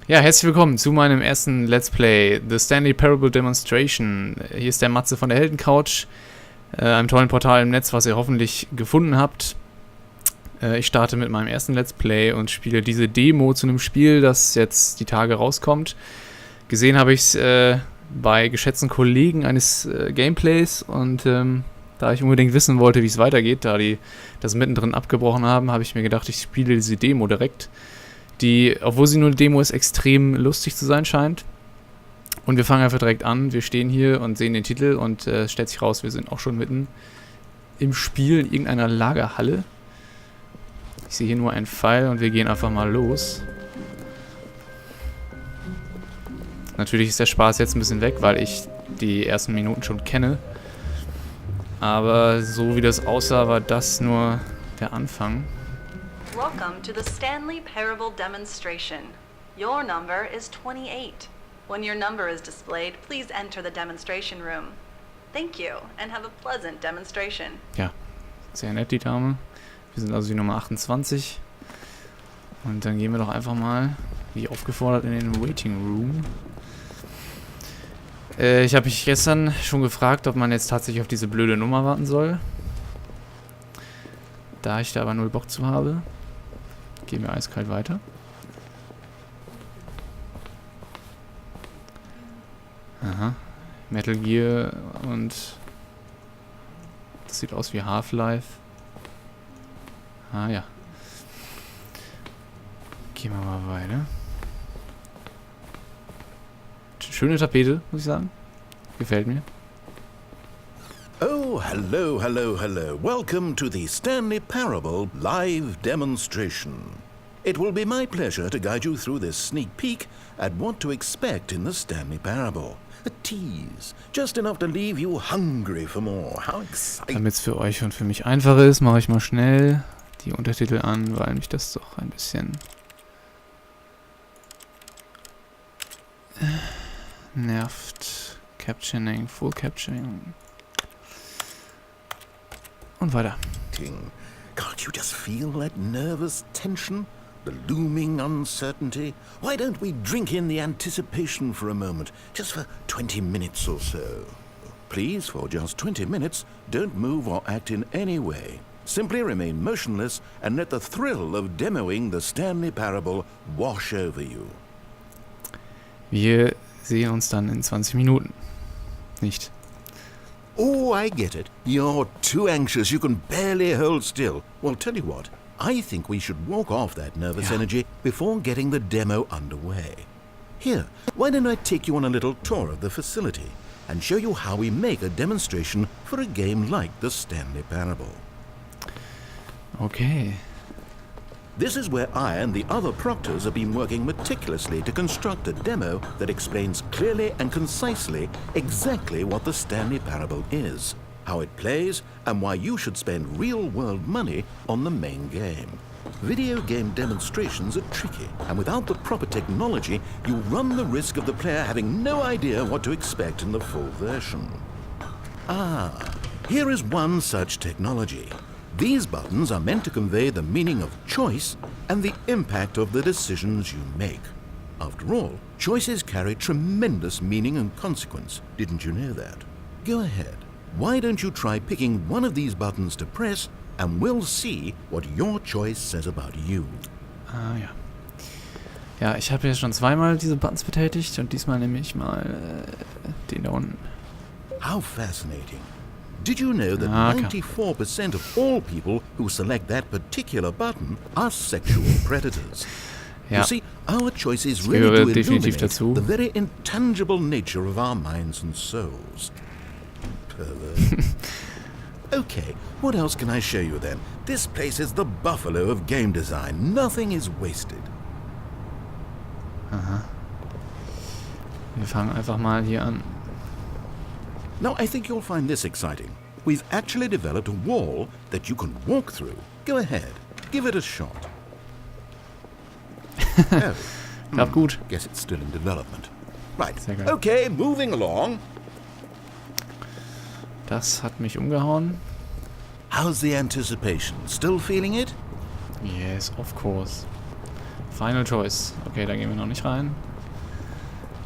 Ja, herzlich willkommen zu meinem ersten Let's Play, The Stanley Parable Demonstration. Hier ist der Matze von der Heldencouch, einem tollen Portal im Netz, was ihr hoffentlich gefunden habt. Ich starte mit meinem ersten Let's Play und spiele diese Demo zu einem Spiel, das jetzt die Tage rauskommt. Gesehen habe ich es bei geschätzten Kollegen eines Gameplays und da ich unbedingt wissen wollte, wie es weitergeht, da die das mittendrin abgebrochen haben, habe ich mir gedacht, ich spiele diese Demo direkt. Die, obwohl sie nur eine Demo ist, extrem lustig zu sein scheint. Und wir fangen einfach direkt an. Wir stehen hier und sehen den Titel und es stellt sich raus, wir sind auch schon mitten im Spiel in irgendeiner Lagerhalle. Ich sehe hier nur einen Pfeil und wir gehen einfach mal los. Natürlich ist der Spaß jetzt ein bisschen weg, weil ich die ersten Minuten schon kenne. Aber so wie das aussah, war das nur der Anfang. Welcome to the Stanley Parable Demonstration. Your number is 28. When your number is displayed, please enter the demonstration room. Thank you and have a pleasant demonstration. Ja, sehr nett die Dame. Wir sind also die Nummer 28. Und dann gehen wir doch einfach mal, wie aufgefordert, in den Waiting Room. Ich habe mich gestern schon gefragt, ob man jetzt tatsächlich auf diese blöde Nummer warten soll. Da ich da aber null Bock zu habe, gehen wir eiskalt weiter. Aha. Metal Gear und das sieht aus wie Half-Life. Ah ja. Gehen wir mal weiter. Schöne Tapete, muss ich sagen. Gefällt mir. Oh, hello, hello, hello. Welcome to the Stanley Parable live demonstration. It will be my pleasure to guide you through this sneak peek at what to expect in the Stanley Parable. A tease, just enough to leave you hungry for more. How exciting. Damit es für euch und für mich einfacher ist, mache ich mal schnell die Untertitel an, weil mich das doch ein bisschen nervt. Captioning, Full Captioning. Und weiter. Can't you just feel that nervous tension? The looming uncertainty? Why don't we drink in the anticipation for a moment, just for 20 minutes or so? Please, for just 20 minutes, don't move or act in any way. Simply remain motionless and let the thrill of demoing the Stanley Parable wash over you. Wir sehen uns dann in 20 Minuten. Nicht? Oh, I get it. You're too anxious. You can barely hold still. Well, tell you what. I think we should walk off that nervous energy before getting the demo underway. Here, why don't I take you on a little tour of the facility and show you how we make a demonstration for a game like the Stanley Parable. Okay. This is where I and the other proctors have been working meticulously to construct a demo that explains clearly and concisely exactly what the Stanley Parable is, how it plays, and why you should spend real-world money on the main game. Video game demonstrations are tricky, and without the proper technology, you run the risk of the player having no idea what to expect in the full version. Ah, here is one such technology. These buttons are meant to convey the meaning of choice and the impact of the decisions you make. After all, choices carry tremendous meaning and consequence. Didn't you know that? Go ahead. Why don't you try picking one of these buttons to press and we'll see what your choice says about you. Ah ja. Ja, ich habe ja schon zweimal diese Buttons betätigt und diesmal nehme ich mal den da unten. How fascinating. Did you know that 94% of all people who select that particular button are sexual predators? Ja. You see, our choices really do definitiv illuminate dazu. the very intangible nature of our minds and souls. Pervert. Okay, what else can I show you then? This place is the buffalo of game design. Nothing is wasted. Aha. Wir fangen einfach mal hier an. Now, I think you'll find this exciting. We've actually developed a wall that you can walk through. Go ahead, give it a shot. Oh. Klappt gut. Guess it's still in development. Right, Sehr geil. okay, moving along. Das hat mich umgehauen. How's the anticipation? Still feeling it? Yes, of course. Final Choice. Okay, da gehen wir noch nicht rein.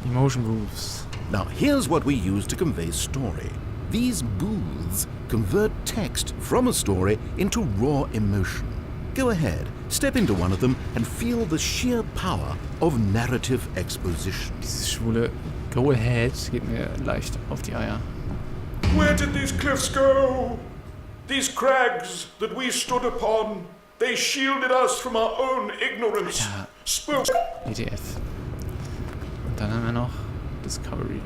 Emotion Booths. Now, here's what we use to convey story. These booths convert text from a story into raw emotion. Go ahead, step into one of them and feel the sheer power of narrative exposition. Dieses schwule Go Ahead geht mir leicht auf die Eier. Where did these cliffs go? These crags that we stood upon, they shielded us from our own ignorance. Ja. Spoke. ETF. Und dann haben wir noch Discovery.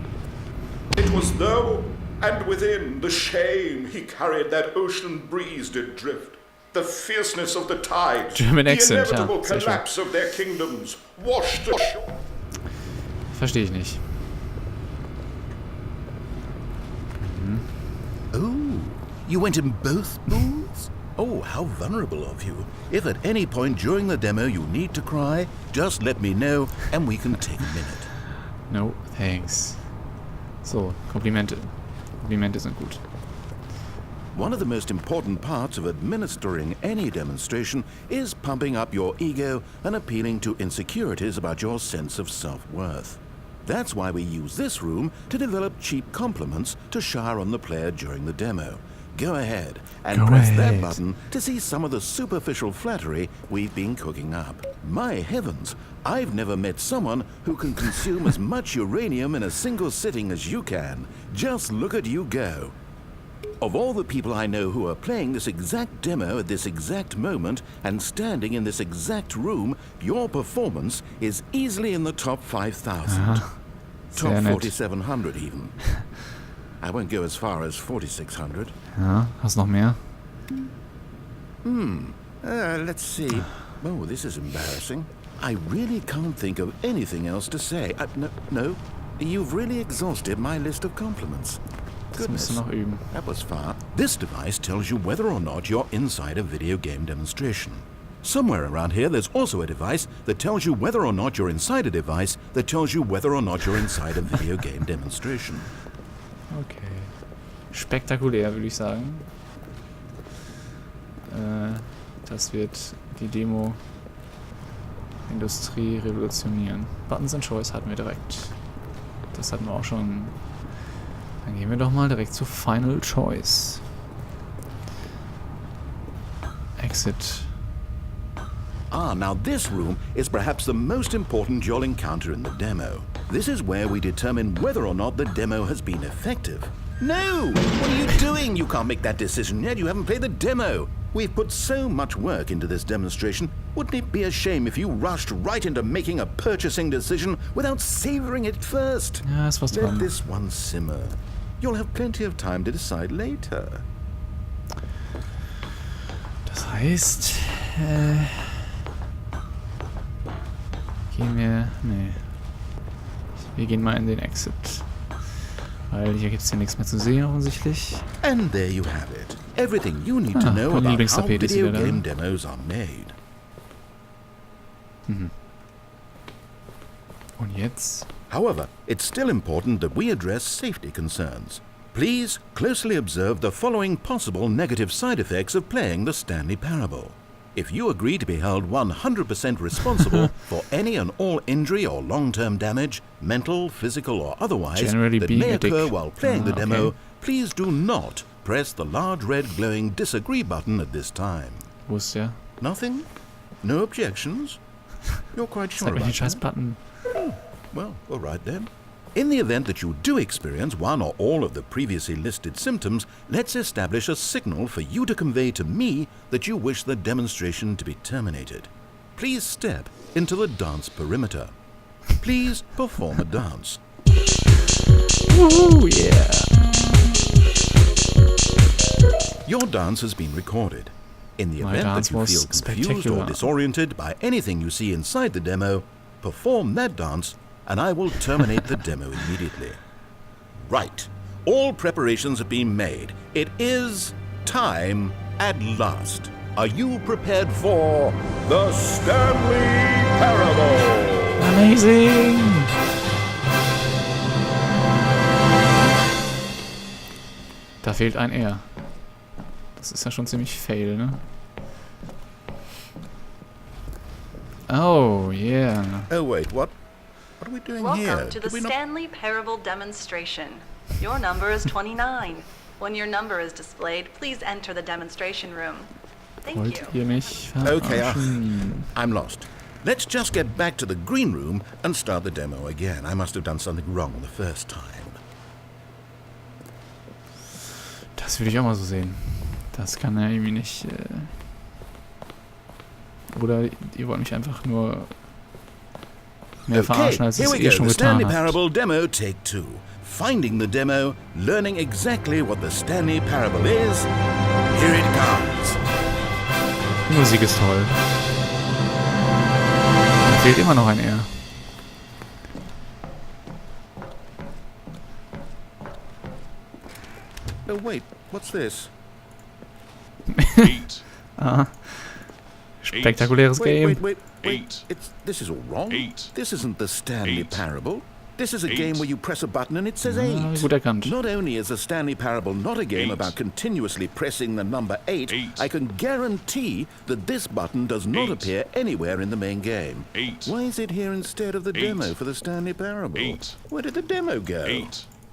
It was though, and within the shame he carried that ocean breeze did drift. The fierceness of the tides, German the accent, inevitable ja, sehr schön. collapse of their kingdoms, washed ashore. Verstehe ich nicht. Oh, you went in both booths? Oh, how vulnerable of you. If at any point during the demo you need to cry, just let me know and we can take a minute. No, thanks. So, Komplimente. Komplimente sind gut. One of the most important parts of administering any demonstration is pumping up your ego and appealing to insecurities about your sense of self-worth. That's why we use this room to develop cheap compliments to shower on the player during the demo. Go ahead and press that button to see some of the superficial flattery we've been cooking up. My heavens, I've never met someone who can consume as much uranium in a single sitting as you can. Just look at you go. Of all the people I know who are playing this exact demo at this exact moment and standing in this exact room, your performance is easily in the top 5,000. Top Sehr nett. 4,700 even. I won't go as far as 4,600. Ja, hast noch mehr? Let's see. Oh, this is embarrassing. I really can't think of anything else to say. No, you've really exhausted my list of compliments. Das musst du noch üben. That was far. This device tells you whether or not you're inside a video game demonstration. Somewhere around here, there's also a device that tells you whether or not you're inside a device that tells you whether or not you're inside a video game demonstration. Okay. Spektakulär, würde ich sagen. Das wird die Demo-Industrie revolutionieren. Buttons and Choice hatten wir direkt. Das hatten wir auch schon. Dann gehen wir doch mal direkt zu Final Choice. Exit. Now this room is perhaps the most important you'll encounter in the demo. This is where we determine whether or not the demo has been effective. No! What are you doing? You can't make that decision yet. You haven't played the demo. We've put so much work into this demonstration. Wouldn't it be a shame if you rushed right into making a purchasing decision without savoring it first? Ja, ist was Let dran. this one simmer. You'll have plenty of time to decide later. Das heißt, gehen wir... Nee. Wir gehen mal in den Exit. Weil hier gibt es ja nichts mehr zu sehen, offensichtlich. And there you have it. Everything you need to know mein about how Lieblingstapet ist video wieder da. game demos are made. Und jetzt? However, it's still important that we address safety concerns. Please closely observe the following possible negative side effects of playing the Stanley Parable. If you agree to be held 100% responsible for any and all injury or long-term damage, mental, physical or otherwise, Generally that being may a dick. occur while playing the Okay. demo, please do not press the large red glowing disagree button at this time. Wo ist der? Nothing? No objections? You're quite sure Zeig mir den about scheiß that? Button. Well, all right then. In the event that you do experience one or all of the previously listed symptoms, let's establish a signal for you to convey to me that you wish the demonstration to be terminated. Please step into the dance perimeter. Please perform a dance. Woohoo, yeah. Your dance has been recorded. In the My event dance that you was feel confused spectacular. or disoriented by anything you see inside the demo, perform that dance and I will terminate the demo immediately. Right. All preparations have been made. It is time at last. Are you prepared for the Stanley Parable? Amazing! Da fehlt ein R. Das ist ja schon ziemlich fail, ne? Oh, yeah. Oh, wait, what? What are we doing here? Welcome to the Stanley Parable demonstration. Your number is 29. When your number is displayed, please enter the demonstration room. Thank Wollt you. ihr mich Okay, verarschen? I'm lost. Let's just get back to the green room and start the demo again. I must have done something wrong the first time. Das würde ich auch mal so sehen. Das kann ja irgendwie nicht... Oder ihr wollt mich einfach nur mehr verarschen, als es eh schon The getan Stanley habt. Parable Demo Take 2. Finding the demo, learning exactly what the Stanley Parable is. Here it comes. Die Musik ist toll. Da fehlt immer noch ein R. Oh wait, what's this? Ah. Spektakuläres Game. Wait. This is all wrong. This isn't the Stanley Parable. This is a game where you press a button and it says 8. Gut erkannt. Not only is the Stanley Parable not a game about continuously pressing the number 8, I can guarantee that this button does not appear anywhere in the main game. Why is it here instead of the demo for the Stanley Parable? Where did the demo go?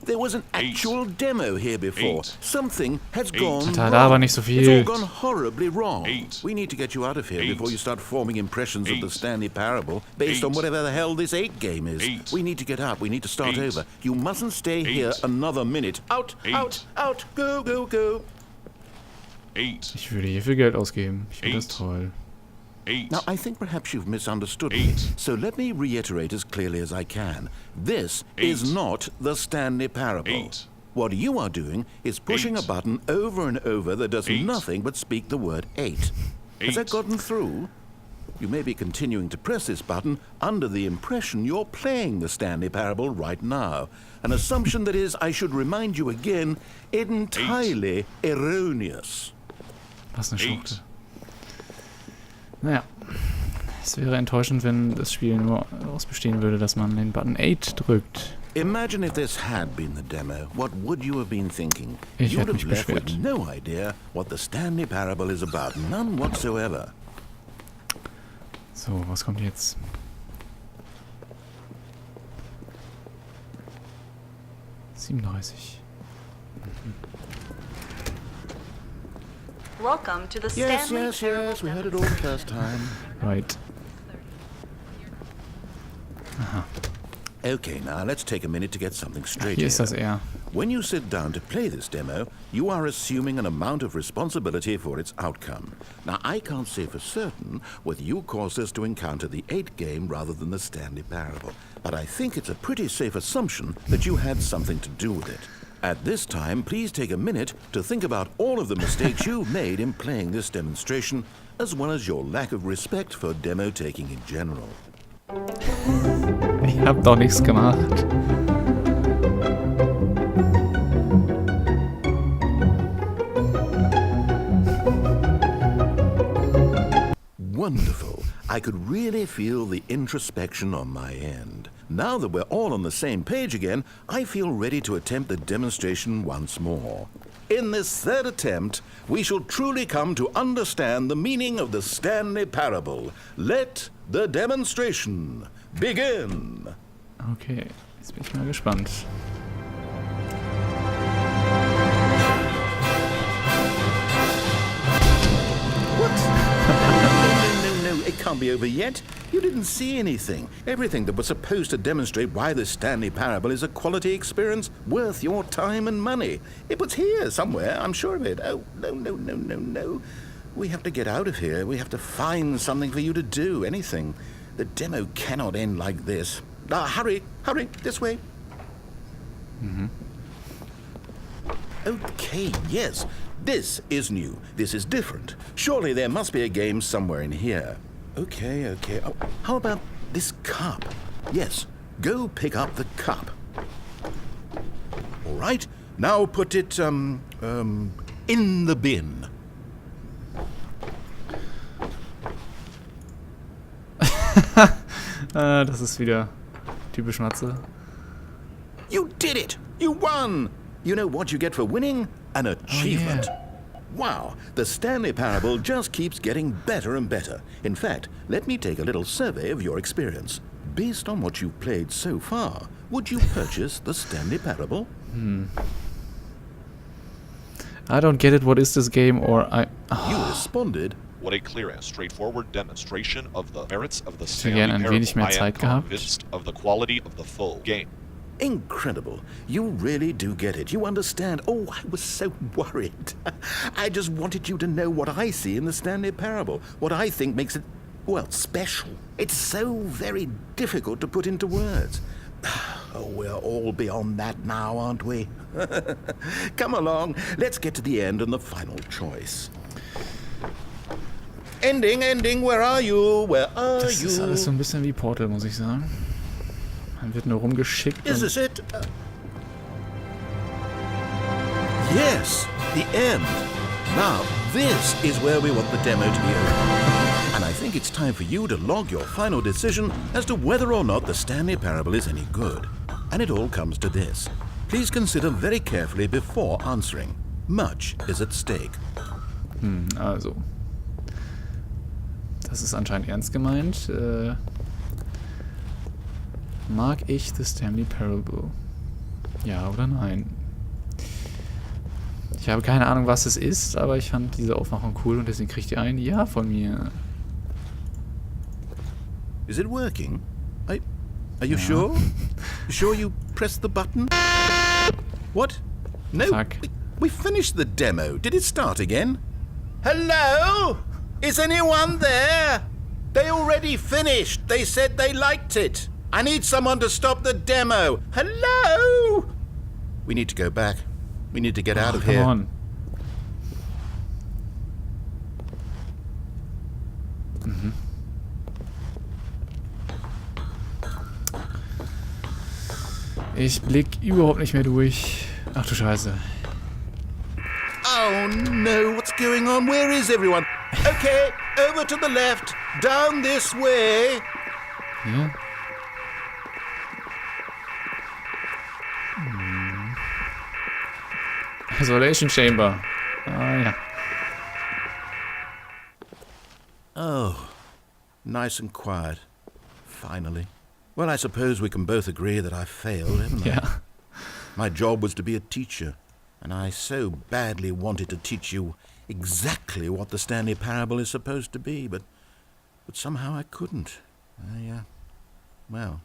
There was an actual demo here before. Something has gone Da wrong. aber nicht so It's viel. all gone horribly wrong. We need to get you out of here before you start forming impressions of the Stanley Parable based on whatever the hell this 8 game is. We need to get out. We need to start over. You mustn't stay here another minute. Out, out, out. Go, go, go. Ich würde hier viel Geld ausgeben. Ich finde das toll. Now, I think perhaps you've misunderstood me. So let me reiterate as clearly as I can. This is not the Stanley Parable. What you are doing is pushing a button over and over that does nothing but speak the word 8. Has that gotten through? You may be continuing to press this button under the impression you're playing the Stanley Parable right now. An assumption that is, I should remind you again, entirely erroneous. Was eine Schlucht. Naja. Es wäre enttäuschend, wenn das Spiel nur daraus bestehen würde, dass man den Button 8 drückt. Imagine if this had been the demo. What would you have been thinking? Ich You would hätte have mich left with beschwert. no idea what the Stanley Parable is about. None whatsoever. So, was kommt jetzt? $37. Welcome to the Yes, Stanley yes, Parable yes. We heard it all the first time. Right. Okay, now let's take a minute to get something straight Hier ist das here. R. When you sit down to play this demo, you are assuming an amount of responsibility for its outcome. Now, I can't say for certain whether you caused us to encounter the 8 game rather than the Stanley Parable, but I think it's a pretty safe assumption that you had something to do with it. At this time, please take a minute to think about all of the mistakes you've made in playing this demonstration, as well as your lack of respect for demo taking in general. Ich hab doch nichts gemacht. Wonderful. I could really feel the introspection on my end. Now that we're all on the same page again, I feel ready to attempt the demonstration once more. In this third attempt, we shall truly come to understand the meaning of the Stanley Parable. Let the demonstration begin. Okay, jetzt bin ich mal gespannt. No, it can't be over yet. You didn't see anything. Everything that was supposed to demonstrate why the Stanley Parable is a quality experience worth your time and money. It was here somewhere, I'm sure of it. Oh, no. We have to get out of here. We have to find something for you to do, anything. The demo cannot end like this. Hurry, this way. Okay, yes. This is new. This is different. Surely there must be a game somewhere in here. Okay. Oh, how about this cup? Yes, go pick up the cup. All right, now put it, in the bin. Das ist wieder typisch Matze. You did it! You won! You know what you get for winning? An achievement. Wow, the Stanley Parable just keeps getting better and better. In fact, let me take a little survey of your experience. Based on what you've played so far, would you purchase the Stanley Parable? I don't get it. What is this game? Or You responded, What a clear and straightforward demonstration of the merits of the hätte Stanley gern ein wenig Parable. mehr I am Zeit gehabt. convinced of the quality of the full game. incredible. You really do get it. You understand. Oh, I was so worried. I just wanted you to know what I see in the Stanley Parable. What I think makes it, well, special. It's so very difficult to put into words. Oh, we're all beyond that now, aren't we? Come along. Let's get to the end and the final choice. Ending, where are you? Where are Das ist alles so you? ein bisschen wie Portal, muss ich sagen. Man wird nur rumgeschickt. Is this it? Yes, the end. Now, this is where we want the demo to be over. And I think it's time for you to log your final decision as to whether or not the Stanley Parable is any good. And it all comes to this. Please consider very carefully before answering. Much is at stake. Also. Das ist anscheinend ernst gemeint. Mag ich The Stanley Parable? Ja oder nein? Ich habe keine Ahnung, was es ist, aber ich fand diese Aufmachung cool und deswegen kriegt ihr ein Ja von mir. Is it working? Are you sure? You sure you pressed the button? What? No, Fuck. we finished the demo. Did it start again? Hello? Is anyone there? They already finished. They said they liked it. I need someone to stop the demo. Hello? We need to go back. We need to get out of Come here. on. Ich blick überhaupt nicht mehr durch. Ach du Scheiße. Oh no, what's going on? Where is everyone? Okay, over to the left, down this way. Ja? Isolation Chamber. Ah ja. Oh, nice and quiet. Finally. Well, I suppose we can both agree that I failed, haven't I? Ja. My job was to be a teacher, and I so badly wanted to teach you exactly what the Stanley Parable is supposed to be, but somehow I couldn't. Well,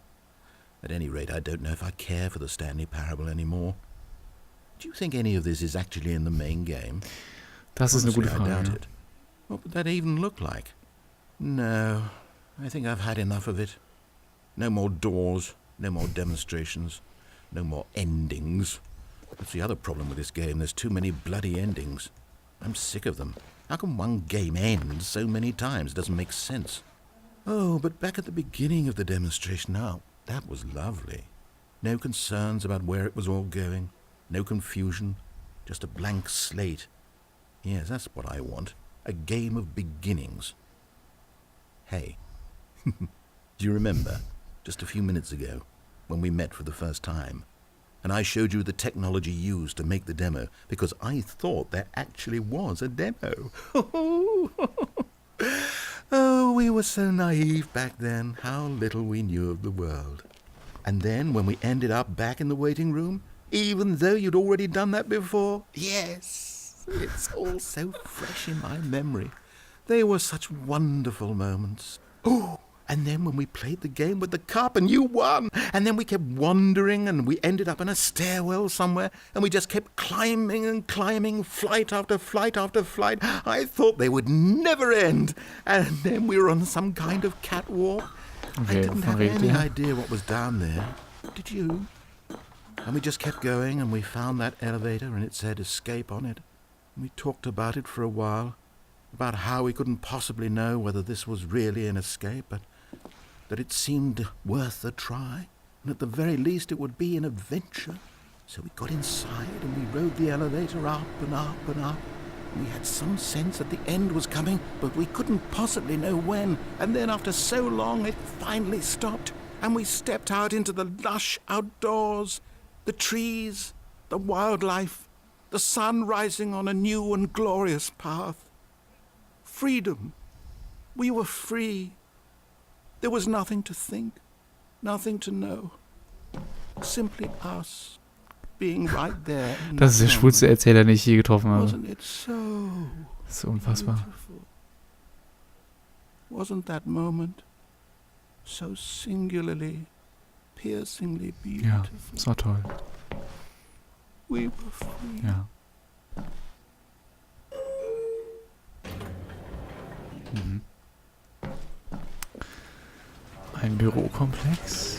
at any rate, I don't know if I care for the Stanley Parable anymore. Do you think any of this is actually in the main game? Das ist eine gute Honestly, I doubt Frage. it. What would that even look like? No, I think I've had enough of it. No more doors, no more demonstrations, no more endings. That's the other problem with this game. There's too many bloody endings. I'm sick of them. How can one game end so many times? It doesn't make sense. Oh, but back at the beginning of the demonstration, now, that was lovely. No concerns about where it was all going. No confusion. Just a blank slate. Yes, that's what I want. A game of beginnings. Hey, do you remember, just a few minutes ago, when we met for the first time, and I showed you the technology used to make the demo, because I thought there actually was a demo. Oh, we were so naive back then, how little we knew of the world. And then, when we ended up back in the waiting room, even though you'd already done that before, yes, it's all so fresh in my memory. They were such wonderful moments. Oh, and then when we played the game with the cup and you won, and then we kept wandering and we ended up in a stairwell somewhere and we just kept climbing and climbing, flight after flight after flight. I thought they would never end. And then we were on some kind of catwalk. I didn't have any idea what was down there. Did you? And we just kept going and we found that elevator and it said escape on it. And we talked about it for a while, about how we couldn't possibly know whether this was really an escape, but that it seemed worth a try, and at the very least it would be an adventure. So we got inside and we rode the elevator up and up and up. We had some sense that the end was coming, but we couldn't possibly know when. And then after so long it finally stopped, and we stepped out into the lush outdoors, the trees, the wildlife, the sun rising on a new and glorious path. Freedom. We were free. There was nothing to think, nothing to know. Simply us, being right there. Das ist der schwulste Erzähler, den ich je getroffen habe. Wasn't it so? Das ist unfassbar. Beautiful? Wasn't that moment so singularly, piercingly beautiful? Ja, das war toll. We were free. Ja. Mhm. Ein Bürokomplex.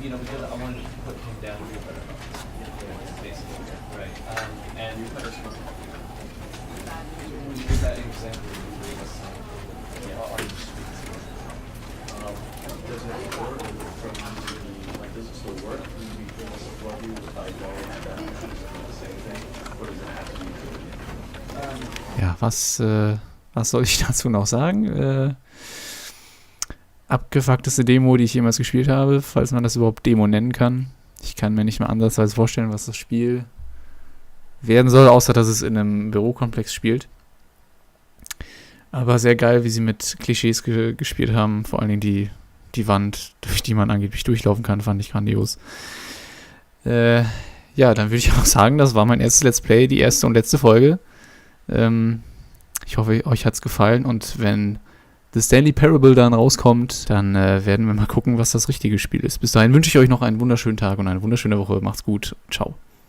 You know, because I wanted to put him down here, basically, right? And you put us when you did that example, does it work from like does it still work? Will you be able to support you with like going the same thing, or does it have to be? Ja, was soll ich dazu noch sagen? Abgefuckteste Demo, die ich jemals gespielt habe, falls man das überhaupt Demo nennen kann. Ich kann mir nicht mal ansatzweise vorstellen, was das Spiel werden soll, außer dass es in einem Bürokomplex spielt. Aber sehr geil, wie sie mit Klischees gespielt haben. Vor allen Dingen die Wand, durch die man angeblich durchlaufen kann, fand ich grandios. Ja, dann würde ich auch sagen, das war mein erstes Let's Play, die erste und letzte Folge. Ich hoffe, euch hat es gefallen, und wenn The Stanley Parable dann rauskommt, dann werden wir mal gucken, was das richtige Spiel ist. Bis dahin wünsche ich euch noch einen wunderschönen Tag und eine wunderschöne Woche. Macht's gut. Ciao.